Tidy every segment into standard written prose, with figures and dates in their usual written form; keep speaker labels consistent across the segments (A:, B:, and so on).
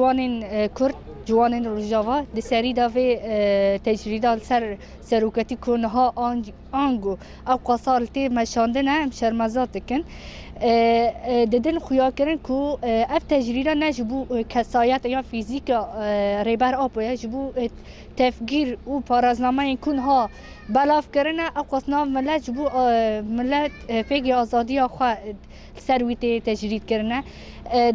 A: جوانین کرد جوانین روجاوا دسری داوی تجریدال سروکتی کنها آنگو او قصالتی مشاندن هم شرمزات کن ددن خویا کردن کو اف تجریدا نجبو کسایت یا فیزیک ریبر آب یا جبو تفگیر و پارازنامه کنها بلاف کردن او قصنا ملت جبو ملت پیگی آزادی خو سرویت تجرید کردن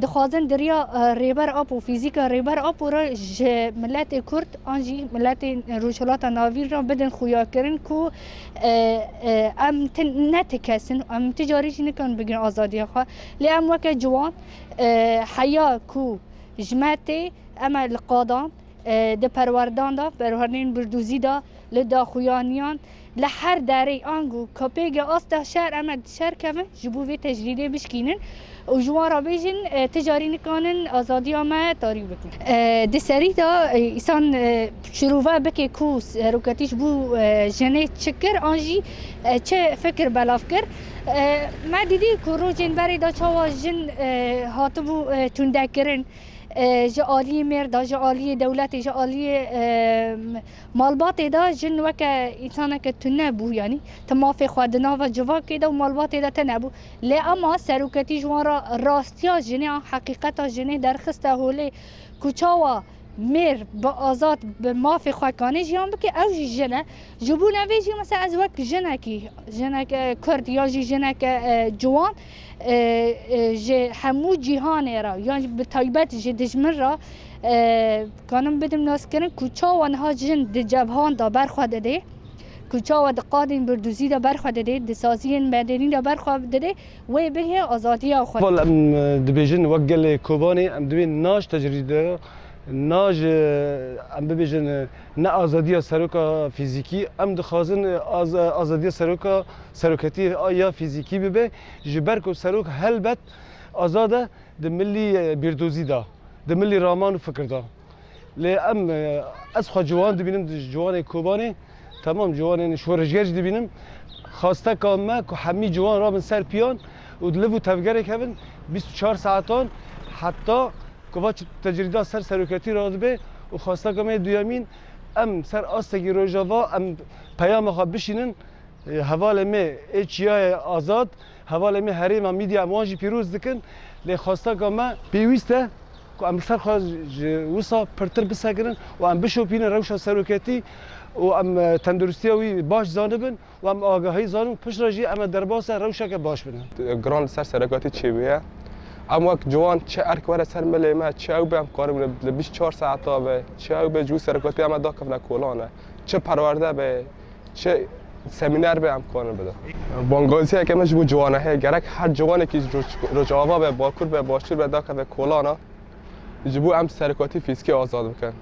A: دخوازن دریا ریبر آب و فیزیک ریبر آب را ملت کرد آنجی ملت روشلات ناویر را بدن خویا کردن کو ام نتکسن ام تجاریش نکن بگن آزادی خواه لی ام وک جوان حیا کو جمعتی اما القادان ده پروردان دا پروردین بردوزی دا لدا خویانیان لحر داری آنگو کپیگ آستا شهر اما شهر که جبوی تجریده بشکینن و جوان را بیجن تجاری نکنن آزادی آمه تاری بکن ده سری دا ایسان شروعه بکی کو روکتیش بو جنه چکر آنجی چه فکر بلاف کر ما دیدی که رو جن بری دا چاوا جن هاتبو تونده کرن جا عالی مرد جا عالی دولت جا عالی مالبات دا جن وک انسان که تنه بو یعنی تمافی خودنا و جواب که دا مالبات دا تنه بو لی اما سروکتی جوان را راستیا جنه حقیقتا جنه درخسته هولی کچاوا مر با آزاد به مافی خواکانه جیان بکی او جی جنه جبو نویجی مثلا از وقت جنه که کرد یا جی جنه که جوان جی همو جیهانه را یعنی به طایبت جی دجمن را کانم بدم ناس کرن کچا و انها جن ده جبهان دا برخواه ده کچا و دقادین بردوزی دا برخواه ده دسازین مدنی دا برخواه ده و به آزادی آخواه
B: والله ام دبیجن وقل کوبانی ام دبین ناش تجریده ناج ام ببیجن نه آزادی سروکا فیزیکی ام دخوازن آزادی سروکتی یا فیزیکی ببه جبر کو سروک هلبت آزاده د ملی بیردوزی دا د ملی رامان و فکر دا لی ام از خوا جوان دبینم جوان کوبانی تمام جوان شورشگر دبینم خواسته که ما که همی جوان را من سر پیان و دلو تفگره کبن 24 ساعتان حتی که تجریده سروکتی را به و خواسته که دویامین ام سر آستگی روژاوا ام پیام خواه بشینن حوال می ایچیای آزاد حوال می حریم ام میدی اموانجی پیروز دکن لی خواسته که ما پیویسته که ام سر خواه وصا پرتر بسگرن و ام بشوپین روشا سروکتی و ام تندرستی باش زانبن و ام آگاهی زانم پش راجی ام درباس روشا که باش بنن
C: گراند سروکتی چی بیه ام وقت جوان چه ارکوار سر ملی ما چه او به هم کارم ل 24 ساعت به چه او به جو سرکاتی هم داکف نکولانه چه پرورده به چه سمینار به هم کارم بده بانگازی که مش بو جوانه های گرک هر جوانی که رجاوا به باکور به باشور به داکف کولانه جبو هم سرکاتی فیزیکی آزاد بکن